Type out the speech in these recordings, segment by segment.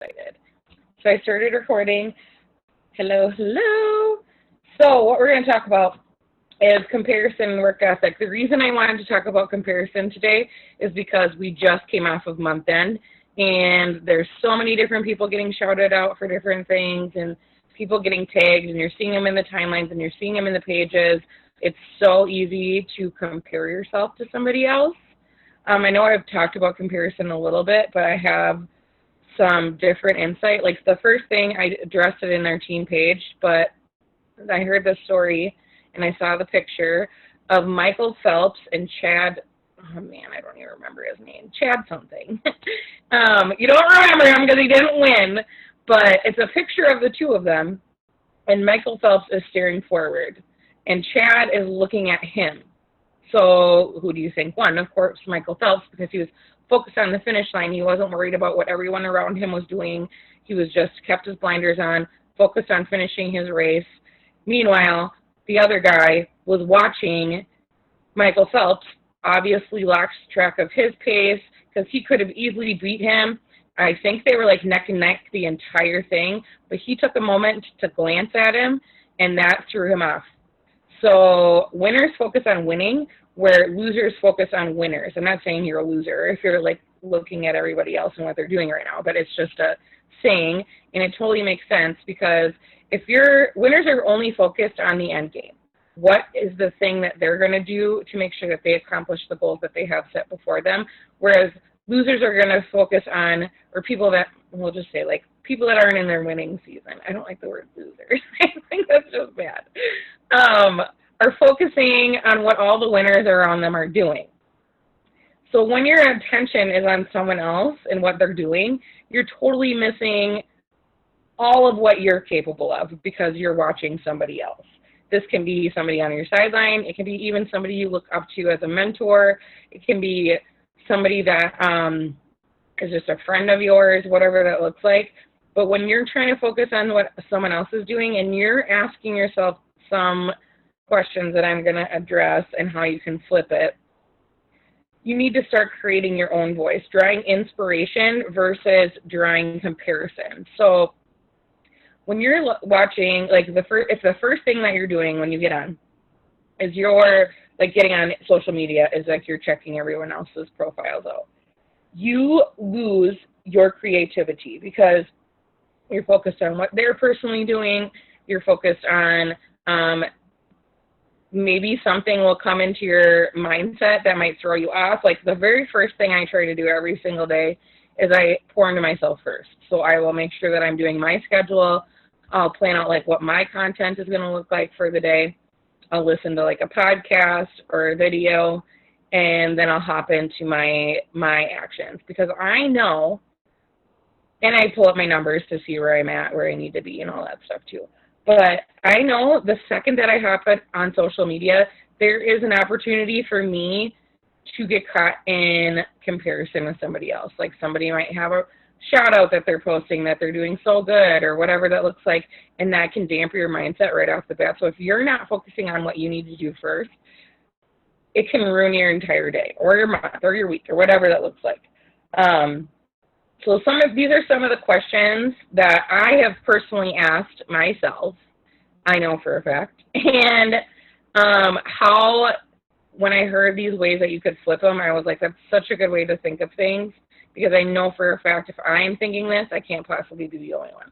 excited. So I started recording. Hello, hello. So what we're going to talk about is comparison and work ethic. The reason I wanted to talk about comparison today is because we just came off of month end, and there's so many different people getting shouted out for different things, and people getting tagged, and you're seeing them in the timelines, and you're seeing them in the pages. It's so easy to compare yourself to somebody else. I know I've talked about comparison a little bit, but I have some different insight. Like the first thing, I addressed it in their team page, but I heard the story and I saw the picture of Michael Phelps and Chad. Oh man, I don't even remember his name. Chad something. You don't remember him because he didn't win, but it's a picture of the two of them, and Michael Phelps is staring forward, and Chad is looking at him. So who do you think won? Of course, Michael Phelps, because he was focused on the finish line. He wasn't worried about what everyone around him was doing. He was just kept his blinders on, focused on finishing his race. Meanwhile, the other guy was watching Michael Phelps, obviously lost track of his pace because he could have easily beat him. I think they were like neck and neck the entire thing, but he took a moment to glance at him, and that threw him off. So winners focus on winning, where losers focus on winners. I'm not saying you're a loser if you're like looking at everybody else and what they're doing right now, but it's just a saying, and it totally makes sense because if winners are only focused on the end game. What is the thing that they're going to do to make sure that they accomplish the goals that they have set before them? Whereas losers are going to focus on, or people that, we'll just say like people that aren't in their winning season. I don't like the word losers. I think that's just bad. Are focusing on what all the winners around them are doing. So when your attention is on someone else and what they're doing, you're totally missing all of what you're capable of because you're watching somebody else. This can be somebody on your sideline. It can be even somebody you look up to as a mentor. It can be somebody that is just a friend of yours, whatever that looks like. But when you're trying to focus on what someone else is doing and you're asking yourself some questions that I'm going to address and how you can flip it, you need to start creating your own voice, drawing inspiration versus drawing comparison. So when you're watching, like if the first thing that you're doing when you get on is you're like getting on social media is like you're checking everyone else's profiles out, you lose your creativity because you're focused on what they're personally doing. You're focused on maybe something will come into your mindset that might throw you off. Like the very first thing I try to do every single day is I pour into myself first. So I will make sure that I'm doing my schedule. I'll plan out like what my content is going to look like for the day. I'll listen to like a podcast or a video, and then I'll hop into my actions because I know, and I pull up my numbers to see where I'm at, where I need to be, and all that stuff too. But I know the second that I hop on social media, there is an opportunity for me to get caught in comparison with somebody else. Like somebody might have a shout out that they're posting that they're doing so good or whatever that looks like, and that can dampen your mindset right off the bat. So if you're not focusing on what you need to do first, it can ruin your entire day or your month or your week or whatever that looks like. So these are some of the questions that I have personally asked myself, I know for a fact, and when I heard these ways that you could flip them, I was like, that's such a good way to think of things because I know for a fact if I am thinking this, I can't possibly be the only one.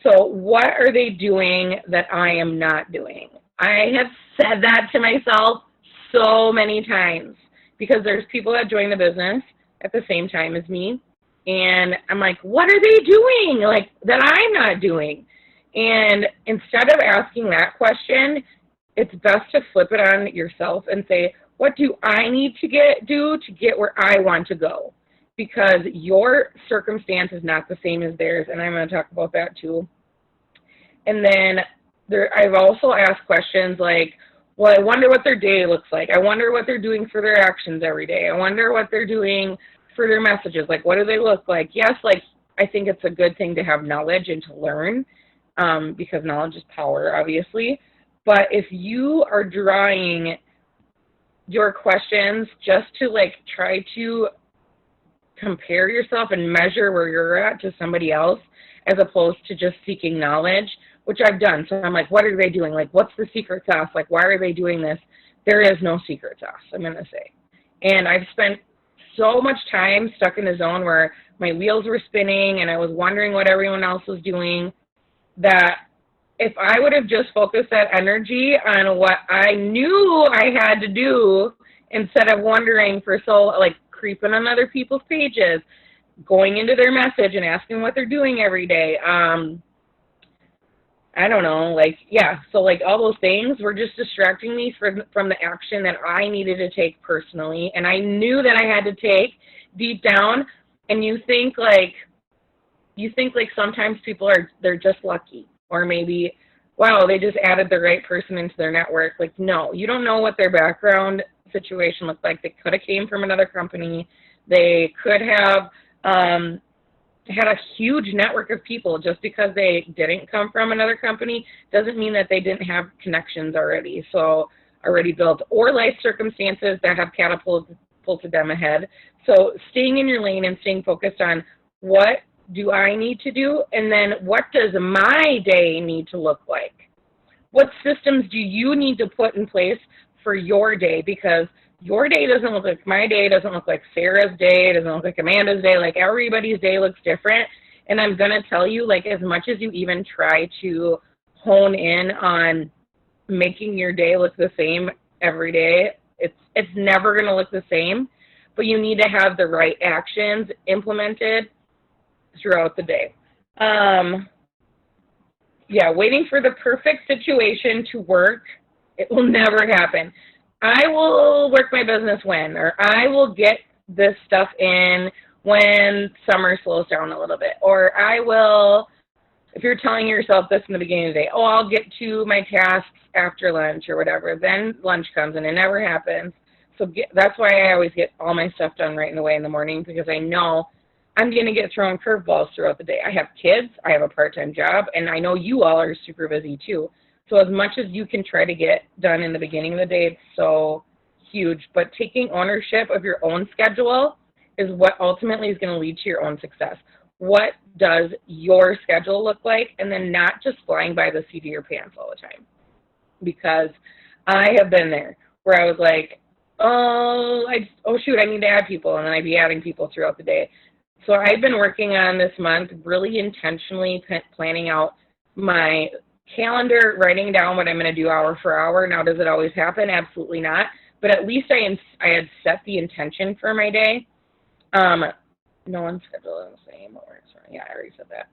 So what are they doing that I am not doing? I have said that to myself so many times because there's people that join the business at the same time as me. And I'm like, what are they doing like that I'm not doing? And instead of asking that question, it's best to flip it on yourself and say, what do I need to do to get where I want to go? Because your circumstance is not the same as theirs, and I'm going to talk about that too. And then I've also asked questions like, well, I wonder what their day looks like. I wonder what they're doing for their actions every day. I wonder what they're doing for their messages. Like, what do they look like? Yes, like, I think it's a good thing to have knowledge and to learn because knowledge is power, obviously. But if you are drawing your questions just to, like, try to compare yourself and measure where you're at to somebody else as opposed to just seeking knowledge, which I've done. So I'm like, what are they doing? Like, what's the secret sauce? Like, why are they doing this? There is no secret sauce, I'm going to say. And I've spent so much time stuck in the zone where my wheels were spinning and I was wondering what everyone else was doing, that if I would have just focused that energy on what I knew I had to do instead of wondering for like creeping on other people's pages, going into their message and asking what they're doing every day. I don't know, like, yeah, so like all those things were just distracting me from the action that I needed to take personally, and I knew that I had to take deep down. And you think like sometimes people they're just lucky, or maybe, wow, they just added the right person into their network. Like, no, you don't know what their background situation looked like. They could have came from another company. They could have had a huge network of people. Just because they didn't come from another company doesn't mean that they didn't have connections already built, or life circumstances that have catapulted them ahead. So staying in your lane and staying focused on what do I need to do, and then what does my day need to look like? What systems do you need to put in place for your day? Because your day doesn't look like my day, doesn't look like Sarah's day, doesn't look like Amanda's day. Like, everybody's day looks different. And I'm going to tell you, like, as much as you even try to hone in on making your day look the same every day, it's never going to look the same. But you need to have the right actions implemented throughout the day. Yeah, waiting for the perfect situation to work, it will never happen. I will work my business when, or I will get this stuff in when summer slows down a little bit, or I will, if you're telling yourself this in the beginning of the day, oh, I'll get to my tasks after lunch or whatever, then lunch comes and it never happens. So that's why I always get all my stuff done right away in the morning, because I know I'm going to get thrown curveballs throughout the day. I have kids, I have a part-time job, and I know you all are super busy too. So as much as you can try to get done in the beginning of the day, it's so huge. But taking ownership of your own schedule is what ultimately is going to lead to your own success. What does your schedule look like? And then not just flying by the seat of your pants all the time. Because I have been there where I was like, oh shoot, I need to add people. And then I'd be adding people throughout the day. So I've been working on this month really intentionally planning out my calendar, writing down what I'm going to do hour for hour. Now, does it always happen? Absolutely not. But at least I had set the intention for my day. No one's scheduled the same. Yeah, I already said that.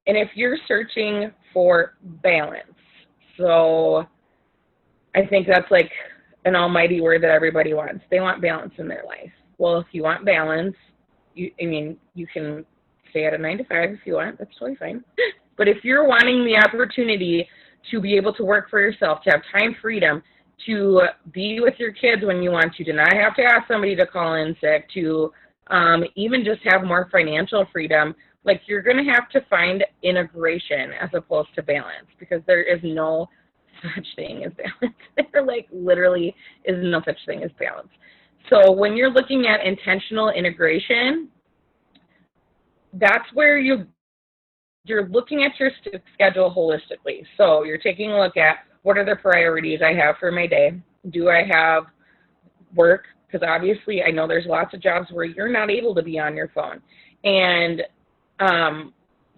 And if you're searching for balance, so I think that's like an almighty word that everybody wants. They want balance in their life. Well, if you want balance, you can stay at a 9 to 5 if you want. That's totally fine. But if you're wanting the opportunity to be able to work for yourself, to have time freedom, to be with your kids when you want to not have to ask somebody to call in sick, to even just have more financial freedom, like, you're going to have to find integration as opposed to balance, because there is no such thing as balance. There like literally is no such thing as balance. So when you're looking at intentional integration, that's where you're looking at your schedule holistically. So you're taking a look at, what are the priorities I have for my day? Do I have work? Because obviously I know there's lots of jobs where you're not able to be on your phone. And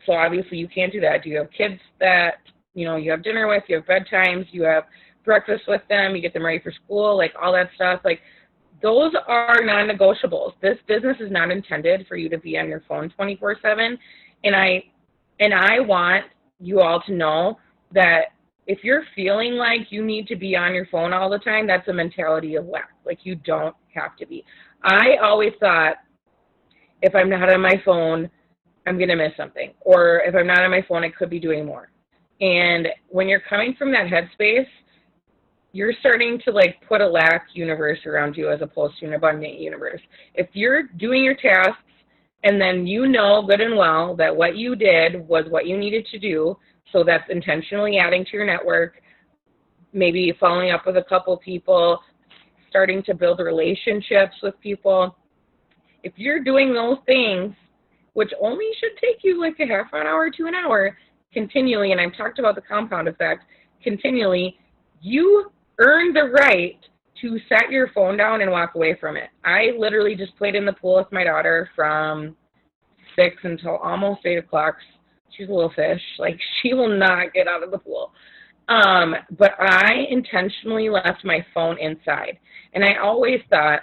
so obviously you can't do that. Do you have kids that, you have dinner with, you have bedtimes, you have breakfast with them, you get them ready for school, like all that stuff. Like, those are non-negotiables. This business is not intended for you to be on your phone 24/7. And I want you all to know that if you're feeling like you need to be on your phone all the time, that's a mentality of lack. Like, you don't have to be. I always thought, if I'm not on my phone, I'm going to miss something. Or if I'm not on my phone, I could be doing more. And when you're coming from that headspace, you're starting to like put a lack universe around you as opposed to an abundant universe. If you're doing your tasks and then good and well that what you did was what you needed to do, so that's intentionally adding to your network, maybe following up with a couple people, starting to build relationships with people, If you're doing those things, which only should take you like a half an hour to an hour continually, and I've talked about the compound effect, continually, you earn the right to set your phone down and walk away from it. I literally just played in the pool with my daughter from 6 until almost 8 o'clock. She's a little fish. Like, she will not get out of the pool. But I intentionally left my phone inside. And I always thought,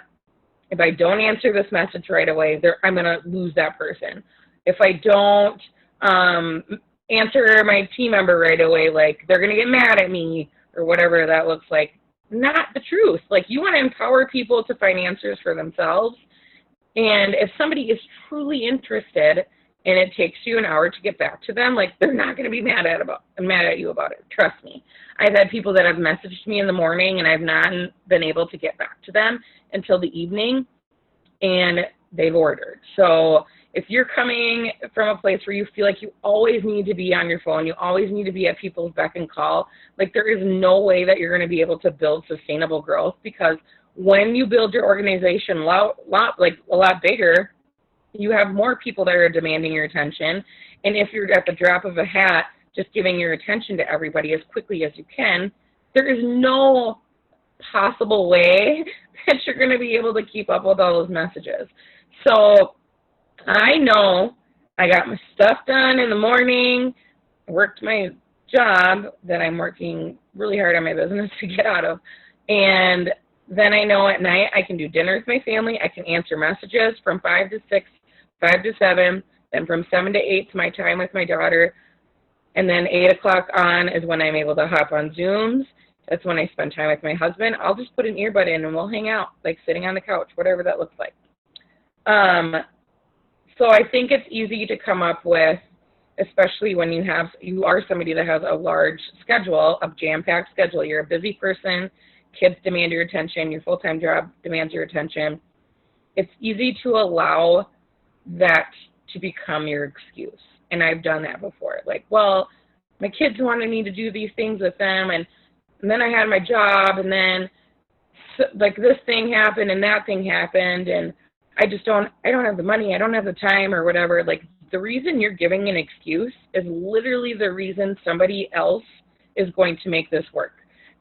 if I don't answer this message right away, I'm going to lose that person. If I don't answer my team member right away, like, they're going to get mad at me or whatever that looks like. Not the truth. Like, you want to empower people to find answers for themselves. And if somebody is truly interested and it takes you an hour to get back to them, like, they're not going to be mad at you about it. Trust me. I've had people that have messaged me in the morning and I've not been able to get back to them until the evening, and they've ordered. So if you're coming from a place where you feel like you always need to be on your phone, you always need to be at people's beck and call, like, there is no way that you're going to be able to build sustainable growth, because when you build your organization a lot bigger, you have more people that are demanding your attention. And if you're at the drop of a hat just giving your attention to everybody as quickly as you can, there is no possible way that you're going to be able to keep up with all those messages. So I know I got my stuff done in the morning, worked my job that I'm working really hard on my business to get out of, and then I know at night I can do dinner with my family, I can answer messages from 5 to 6, 5 to 7, then from 7 to 8 is my time with my daughter, and then 8 o'clock on is when I'm able to hop on Zooms. That's when I spend time with my husband. I'll just put an earbud in and we'll hang out, like sitting on the couch, whatever that looks like. So I think it's easy to come up with, especially when you are somebody that has a large schedule, a jam-packed schedule. You're a busy person. Kids demand your attention. Your full-time job demands your attention. It's easy to allow that to become your excuse. And I've done that before. Like, well, my kids wanted me to do these things with them, and then I had my job, and then like this thing happened and that thing happened, and I don't have the money, I don't have the time or whatever. Like, the reason you're giving an excuse is literally the reason somebody else is going to make this work.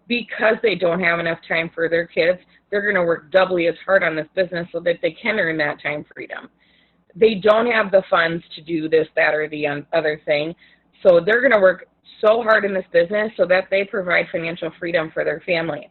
Because they don't have enough time for their kids, they're going to work doubly as hard on this business so that they can earn that time freedom. They don't have the funds to do this, that, or the other thing, so they're going to work so hard in this business so that they provide financial freedom for their family.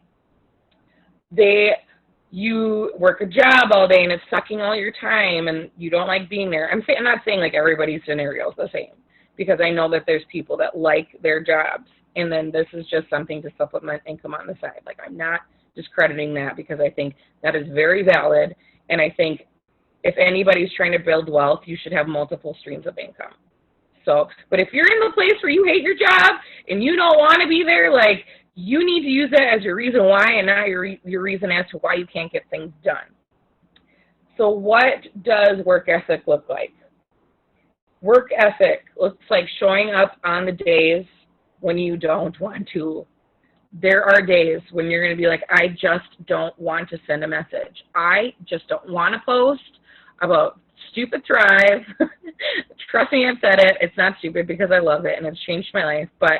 You work a job all day and it's sucking all your time and you don't like being there. I'm not saying like everybody's scenario is the same, because I know that there's people that like their jobs, and then this is just something to supplement income on the side. Like, I'm not discrediting that, because I think that is very valid, and I think if anybody's trying to build wealth, you should have multiple streams of income. So, but if you're in the place where you hate your job and you don't want to be there, like, you need to use that as your reason why, and not your reason as to why you can't get things done. So what does work ethic look like? Work ethic looks like showing up on the days when you don't want to. There are days when you're going to be like, I just don't want to send a message. I just don't want to post about stupid Thrive. Trust me, I've said it. It's not stupid because I love it and it's changed my life, but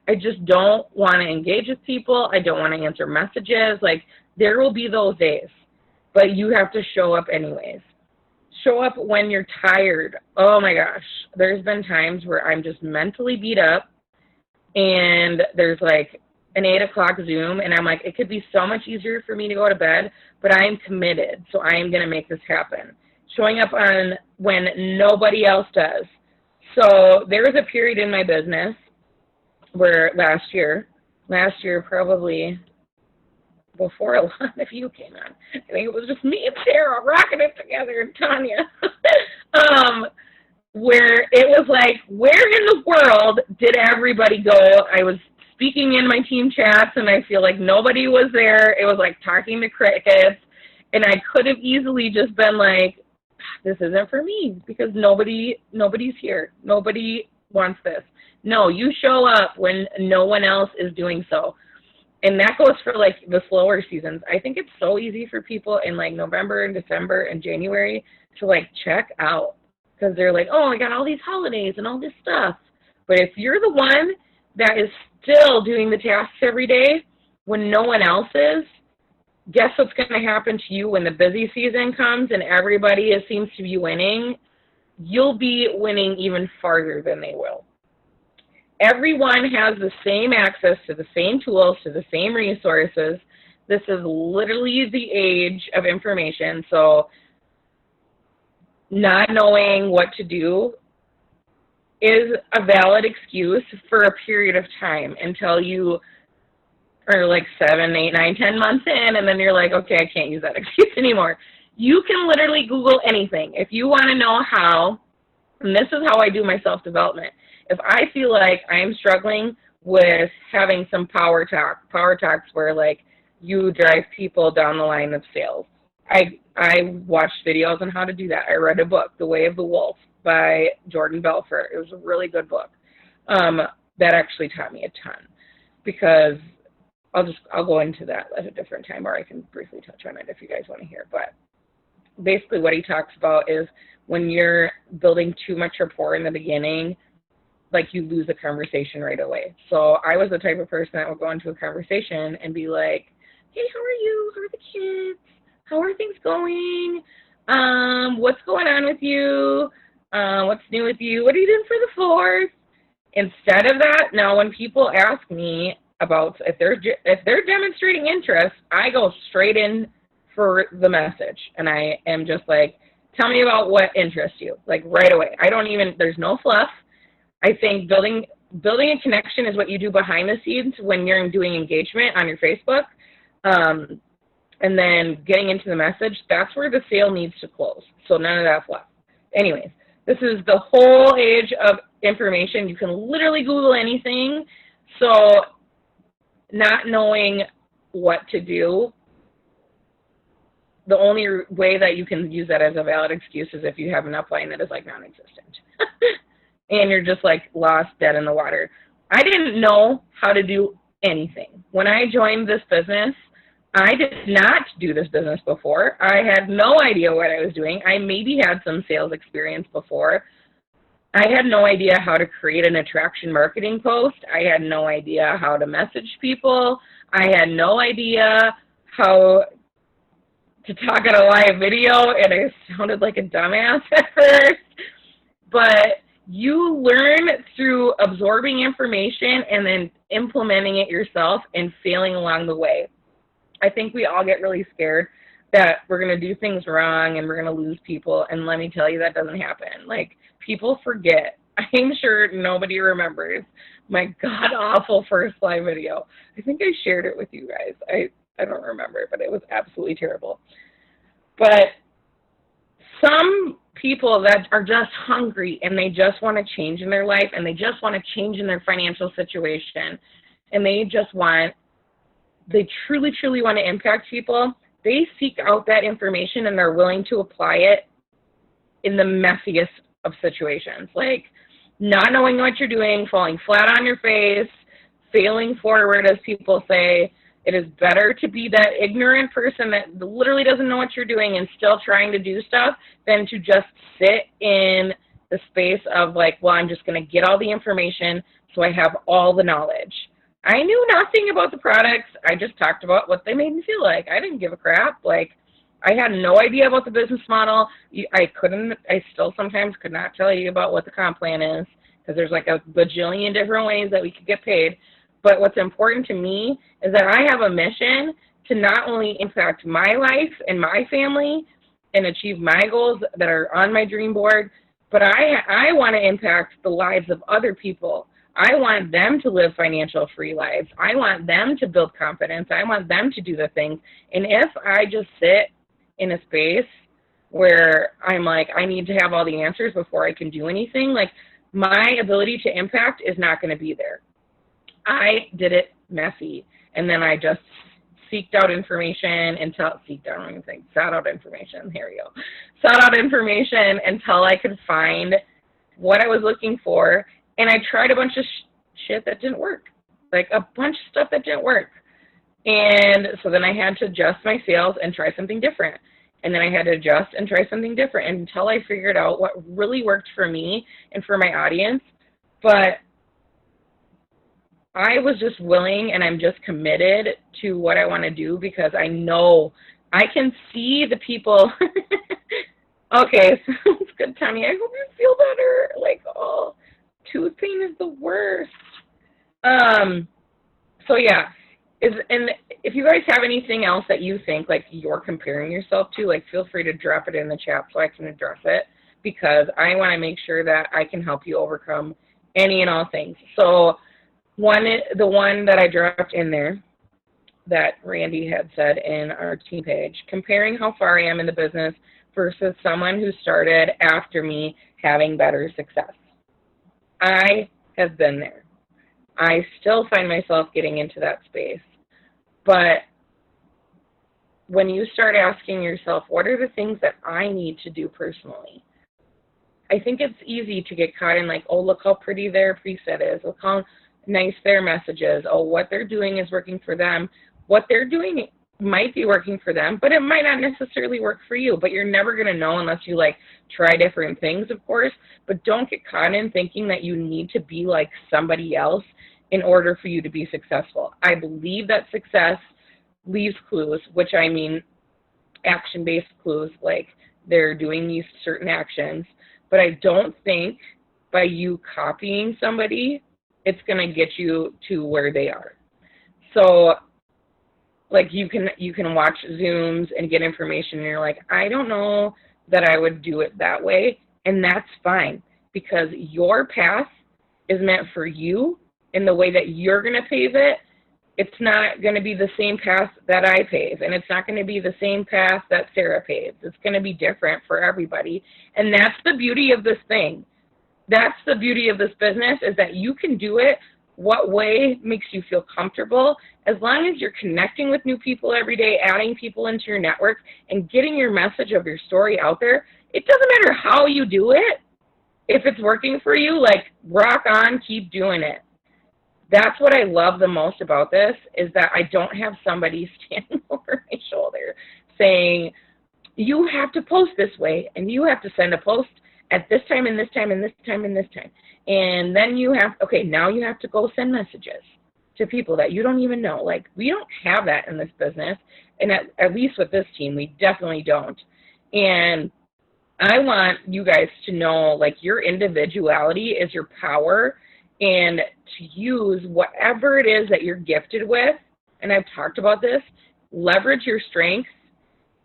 I just don't want to engage with people. I don't want to answer messages. Like, there will be those days, but you have to show up anyways. Show up when you're tired. Oh my gosh. There's been times where I'm just mentally beat up, and there's like an 8 o'clock Zoom, and I'm like, it could be so much easier for me to go to bed, but I am committed, so I am going to make this happen. Showing up on when nobody else does. So there was a period in my business where last year probably before a lot of you came on, I think it was just me and Sarah rocking it together, and Tanya, where it was like, where in the world did everybody go? I was speaking in my team chats, and I feel like nobody was there. It was like talking to crickets, and I could have easily just been like, this isn't for me, because nobody's here. Nobody wants this. No, you show up when no one else is doing so. And that goes for like the slower seasons. I think it's so easy for people in like November and December and January to like check out because they're like, oh, I got all these holidays and all this stuff. But if you're the one that is still doing the tasks every day when no one else is, guess what's going to happen to you when the busy season comes and everybody seems to be winning? You'll be winning even farther than they will. Everyone has the same access to the same tools, to the same resources. This is literally the age of information. So not knowing what to do is a valid excuse for a period of time until you are like 7, 8, 9, 10 months in, and then you're like, okay, I can't use that excuse anymore. You can literally Google anything. If you want to know how, and this is how I do my self-development. If I feel like I'm struggling with having some power talks where like you drive people down the line of sales, I watched videos on how to do that. I read a book, The Way of the Wolf by Jordan Belfort. It was a really good book that actually taught me a ton, because I'll go into that at a different time, or I can briefly touch on it if you guys want to hear. But basically what he talks about is when you're building too much rapport in the beginning, like you lose a conversation right away. So I was the type of person that would go into a conversation and be like, hey, how are you? How are the kids? How are things going? What's going on with you? What's new with you? What are you doing for the 4th? Instead of that, now when people ask me about if they're demonstrating interest, I go straight in for the message, and I am just like, tell me about what interests you, like right away. There's no fluff. I think building a connection is what you do behind the scenes when you're doing engagement on your Facebook. And then getting into the message, that's where the sale needs to close. So none of that fluff. Anyways, this is the whole age of information. You can literally Google anything. So not knowing what to do, the only way that you can use that as a valid excuse is if you have an upline that is like non-existent. And you're just like lost, dead in the water. I didn't know how to do anything. When I joined this business, I did not do this business before. I had no idea what I was doing. I maybe had some sales experience before. I had no idea how to create an attraction marketing post. I had no idea how to message people. I had no idea how to talk on a live video, and I sounded like a dumbass at first. But you learn through absorbing information and then implementing it yourself and failing along the way. I think we all get really scared that we're going to do things wrong and we're going to lose people. And let me tell you, that doesn't happen. Like, people forget. I'm sure nobody remembers my god-awful first live video. I think I shared it with you guys. I don't remember, but it was absolutely terrible. But some people that are just hungry and they just want to change in their life and they just want to change in their financial situation and they truly, truly want to impact people, they seek out that information and they're willing to apply it in the messiest of situations, like not knowing what you're doing, falling flat on your face, failing forward, as people say. It is better to be that ignorant person that literally doesn't know what you're doing and still trying to do stuff than to just sit in the space of like, well, I'm just going to get all the information so I have all the knowledge. I knew nothing about the products. I just talked about what they made me feel like. I didn't give a crap. Like, I had no idea about the business model. I still sometimes could not tell you about what the comp plan is because there's like a bajillion different ways that we could get paid. But what's important to me is that I have a mission to not only impact my life and my family and achieve my goals that are on my dream board, but I want to impact the lives of other people. I want them to live financial free lives. I want them to build confidence. I want them to do the things. And if I just sit in a space where I'm like, I need to have all the answers before I can do anything, like my ability to impact is not going to be there. I did it messy, and then I just sought out information until I could find what I was looking for, and I tried a bunch of shit that didn't work, like a bunch of stuff that didn't work. And so then I had to adjust my sales and try something different. And then I had to adjust and try something different until I figured out what really worked for me and for my audience. But I was just willing, and I'm just committed to what I want to do because I know I can see the people. Okay, sounds good, Tony. I hope you feel better. Like, oh, tooth pain is the worst. So yeah, and if you guys have anything else that you think like you're comparing yourself to, like feel free to drop it in the chat so I can address it, because I want to make sure that I can help you overcome any and all things. So the one that I dropped in there that Randy had said in our team page, comparing how far I am in the business versus someone who started after me having better success. I have been there. I still find myself getting into that space. But when you start asking yourself, what are the things that I need to do personally? I think it's easy to get caught in like, oh, look how pretty their preset is. Look how nice their message is. Oh, what they're doing is working for them. What they're doing might be working for them, but it might not necessarily work for you. But you're never going to know unless you like try different things, of course. But don't get caught in thinking that you need to be like somebody else in order for you to be successful. I believe that success leaves clues, which I mean action-based clues, like they're doing these certain actions. But I don't think by you copying somebody, it's going to get you to where they are. So like you can watch Zooms and get information and you're like, I don't know that I would do it that way. And that's fine, because your path is meant for you in the way that you're going to pave it. It's not going to be the same path that I pave, and it's not going to be the same path that Sarah paves. It's going to be different for everybody. And that's the beauty of this thing. That's the beauty of this business, is that you can do it what way makes you feel comfortable, as long as you're connecting with new people every day, adding people into your network, and getting your message of your story out there. It doesn't matter how you do it. If it's working for you, like, rock on, keep doing it. That's what I love the most about this, is that I don't have somebody standing over my shoulder saying, you have to post this way, and you have to send a post at this time and this time and this time and this time. And then you have, okay, now you have to go send messages to people that you don't even know. Like, we don't have that in this business, and at least with this team, we definitely don't. And I want you guys to know, like, your individuality is your power, and to use whatever it is that you're gifted with, and I've talked about this, leverage your strengths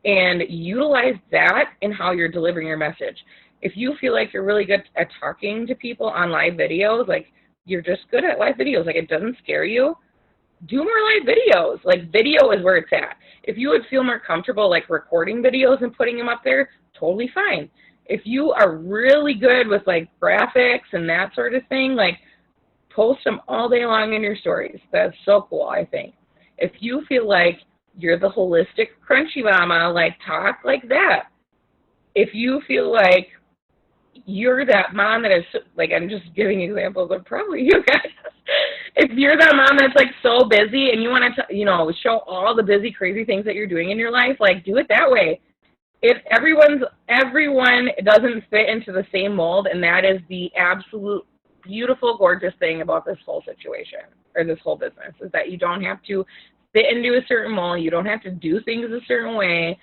and utilize that in how you're delivering your message. If you feel like you're really good at talking to people on live videos, like you're just good at live videos, like it doesn't scare you, do more live videos. Like, video is where it's at. If you would feel more comfortable like recording videos and putting them up there, totally fine. If you are really good with like graphics and that sort of thing, like post them all day long in your stories. That's so cool, I think. If you feel like you're the holistic crunchy mama, like talk like that. If you feel like you're that mom that is, like, I'm just giving examples of probably you guys. If you're that mom that's like so busy and you want to, you know, show all the busy, crazy things that you're doing in your life, like do it that way. If everyone doesn't fit into the same mold, and that is the absolute beautiful, gorgeous thing about this whole situation or this whole business, is that you don't have to fit into a certain mold. You don't have to do things a certain way.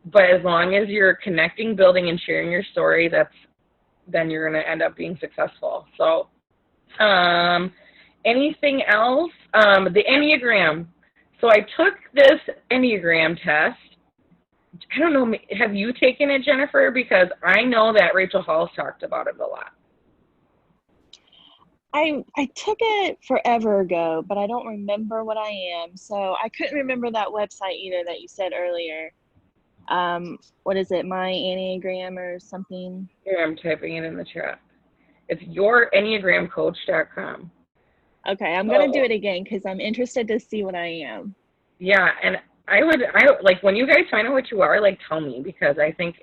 But as long as you're connecting, building, and sharing your story, then you're going to end up being successful. So anything else? The Enneagram. So I took this Enneagram test. I don't know, have you taken it, Jennifer? Because I know that Rachel Hall's talked about it a lot. I took it forever ago, but I don't remember what I am. So I couldn't remember that website either that you said earlier. What is it, My Enneagram or something? Here, I'm typing it in the chat. It's yourenneagramcoach.com. Okay, I'm going to do it again because I'm interested to see what I am. Yeah, and I like, when you guys find out what you are, like, tell me, because I think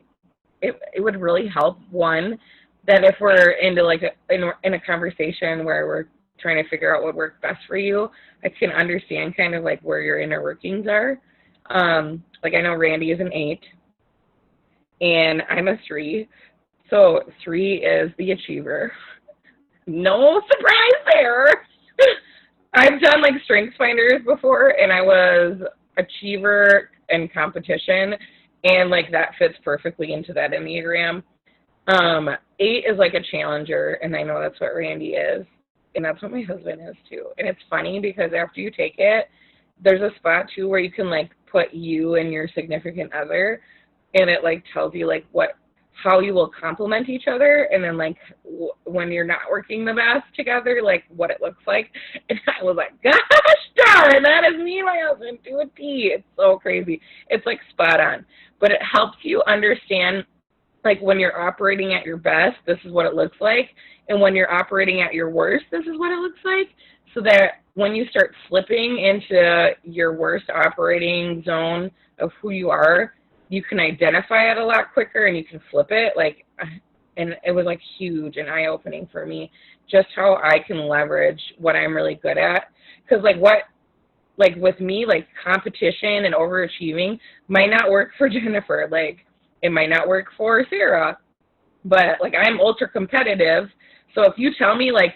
it would really help, one, that if we're into like in a conversation where we're trying to figure out what worked best for you. I can understand kind of like where your inner workings are. Like I know Randy is an 8 and I'm a 3. So 3 is the achiever. No surprise there. I've done like strengths finders before and I was achiever and competition, and like that fits perfectly into that Enneagram. 8 is like a challenger, and I know that's what Randy is, and that's what my husband is too. And it's funny because after you take it, there's a spot too where you can like put you and your significant other, and it like tells you like how you will complement each other, and then like when you're not working the best together, like what it looks like. And I was like, gosh darn, that is me and my husband to a T. It's so crazy. It's like spot on. But it helps you understand like when you're operating at your best, this is what it looks like. And when you're operating at your worst, this is what it looks like. So that when you start slipping into your worst operating zone of who you are, you can identify it a lot quicker and you can flip it. Like, and it was like huge and eye-opening for me, just how I can leverage what I'm really good at. Because like with me, like competition and overachieving might not work for Jennifer. Like it might not work for Sarah, but like I'm ultra competitive. So if you tell me like,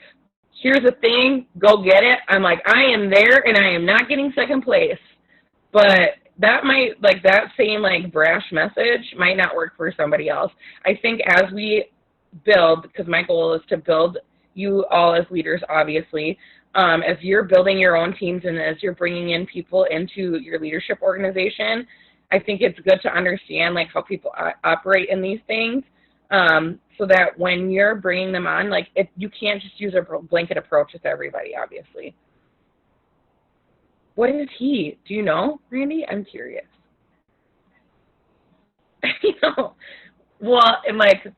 here's a thing, go get it, I'm like, I am there and I am not getting second place. But that might, like that same like brash message might not work for somebody else. I think as we build, because my goal is to build you all as leaders, obviously, as you're building your own teams and as you're bringing in people into your leadership organization, I think it's good to understand like how people operate in these things, so that when you're bringing them on, like you can't just use a blanket approach with everybody, obviously. What is he? Do you know, Randy? I'm curious. You know, well, and like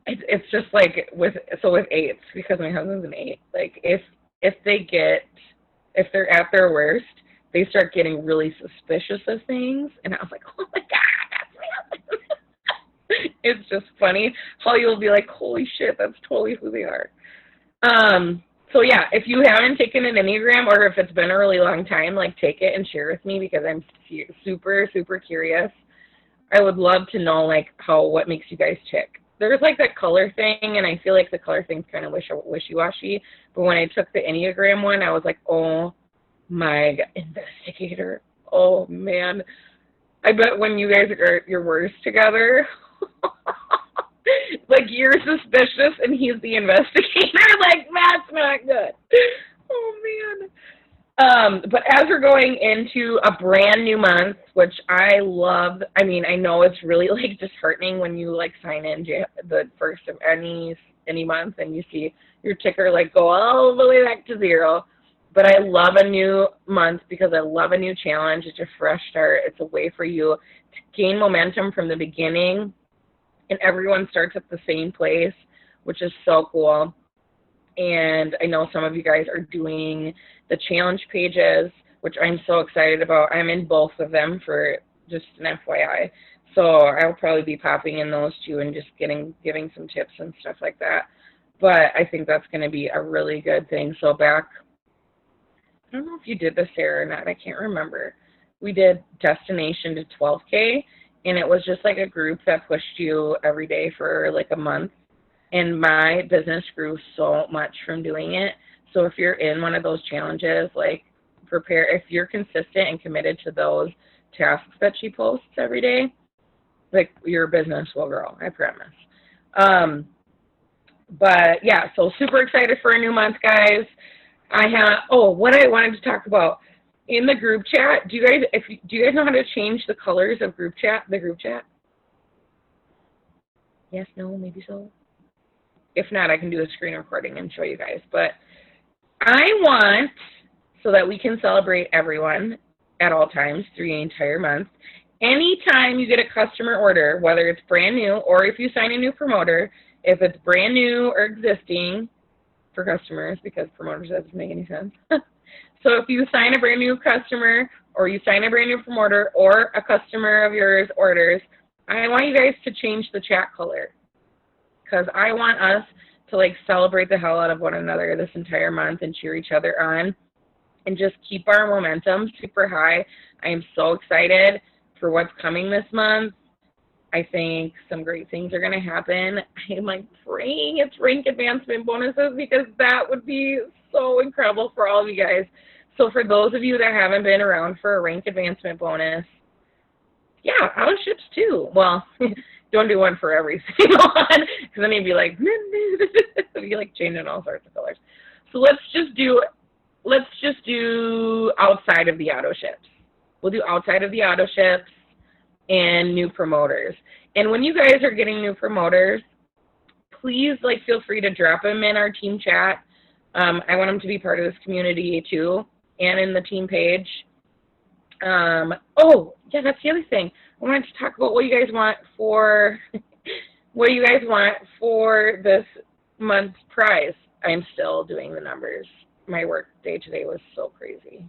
it's just like with 8s, because my husband's an 8. Like if they're at their worst, they start getting really suspicious of things, and I was like, oh my god, that's my husband. It's just funny how you'll be like, holy shit, that's totally who they are. So yeah, if you haven't taken an Enneagram, or if it's been a really long time, like take it and share with me, because I'm super, super curious. I would love to know like what makes you guys tick. There's like that color thing, and I feel like the color thing's kind of wishy-washy. But when I took the Enneagram one, I was like, oh my God, investigator. Oh man. I bet when you guys are at your worst together, like you're suspicious and he's the investigator, like that's not good. Oh man. But as we're going into a brand new month, which I love, I mean, I know it's really like disheartening when you like sign in the first of any month and you see your ticker like go all the way back to 0. But I love a new month because I love a new challenge. It's a fresh start. It's a way for you to gain momentum from the beginning, and everyone starts at the same place, which is so cool. And I know some of you guys are doing the challenge pages, which I'm so excited about. I'm in both of them, for just an FYI. So I'll probably be popping in those too and just giving some tips and stuff like that. But I think that's going to be a really good thing. So I don't know if you did this, Sarah, or not. I can't remember. We did Destination to 12K, and it was just like a group that pushed you every day for like a month. And my business grew so much from doing it. So if you're in one of those challenges, like prepare, if you're consistent and committed to those tasks that she posts every day, like your business will grow, I promise. But yeah, so super excited for a new month, guys. What I wanted to talk about in the group chat. Do you guys know how to change the colors of the group chat? Yes, no, maybe so. If not, I can do a screen recording and show you guys. But I want, so that we can celebrate everyone at all times through the entire month, anytime you get a customer order, whether it's brand new or if you sign a new promoter, if it's brand new or existing for customers, because promoters doesn't make any sense. So if you sign a brand new customer or you sign a brand new promoter or a customer of yours orders, I want you guys to change the chat color, because I want us to like celebrate the hell out of one another this entire month and cheer each other on and just keep our momentum super high. I am so excited for what's coming this month. I think some great things are going to happen. I'm like praying it's rank advancement bonuses because that would be so incredible for all of you guys. So for those of you that haven't been around for a rank advancement bonus, yeah, out of ships too. Well, don't do one for every single one because then you'd be like, you'd be like changing all sorts of colors. So let's just do outside of the auto ships. We'll do outside of the auto ships and new promoters. And when you guys are getting new promoters, please like feel free to drop them in our team chat. I want them to be part of this community too, and in the team page. Oh, yeah, that's the other thing. I wanted to talk about what you guys want for this month's prize. I'm still doing the numbers. My work day today was so crazy.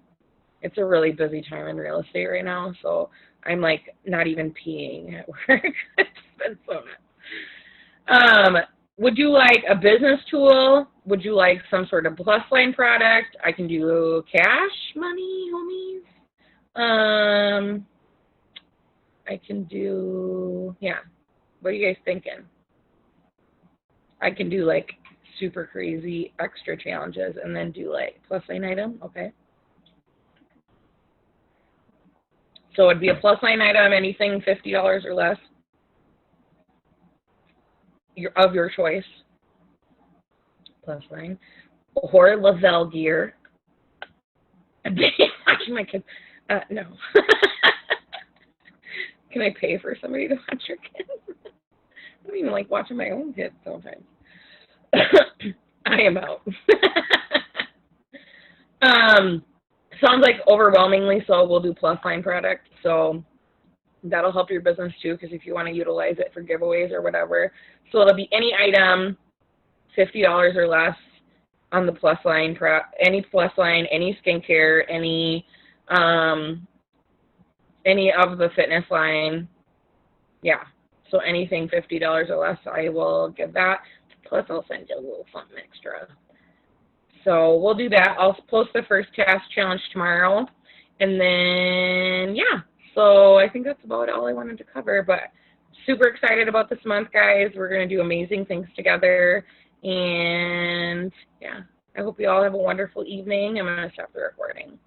It's a really busy time in real estate right now, so I'm like not even peeing at work. It's been so nuts. Would you like a business tool? Would you like some sort of plus line product? I can do cash money, homies. I can do, yeah. What are you guys thinking? I can do like super crazy extra challenges and then do like plus line item, okay? So it'd be a plus line item, anything $50 or less of your choice. Plus line. Or Lavelle gear. I'm watching my kids. No. Can I pay for somebody to watch your kids? I don't even like watching my own kids sometimes. I am out. Sounds like overwhelmingly so we'll do plus line product. So that'll help your business too, because if you want to utilize it for giveaways or whatever. So it'll be any item $50 or less on the plus line, any plus line, any skincare, any of the fitness line. Yeah. So anything $50 or less, I will give that. Plus I'll send you a little something extra. So we'll do that. I'll post the first task challenge tomorrow. And then, yeah. So I think that's about all I wanted to cover. But super excited about this month, guys. We're going to do amazing things together. And, yeah, I hope you all have a wonderful evening. I'm going to stop the recording.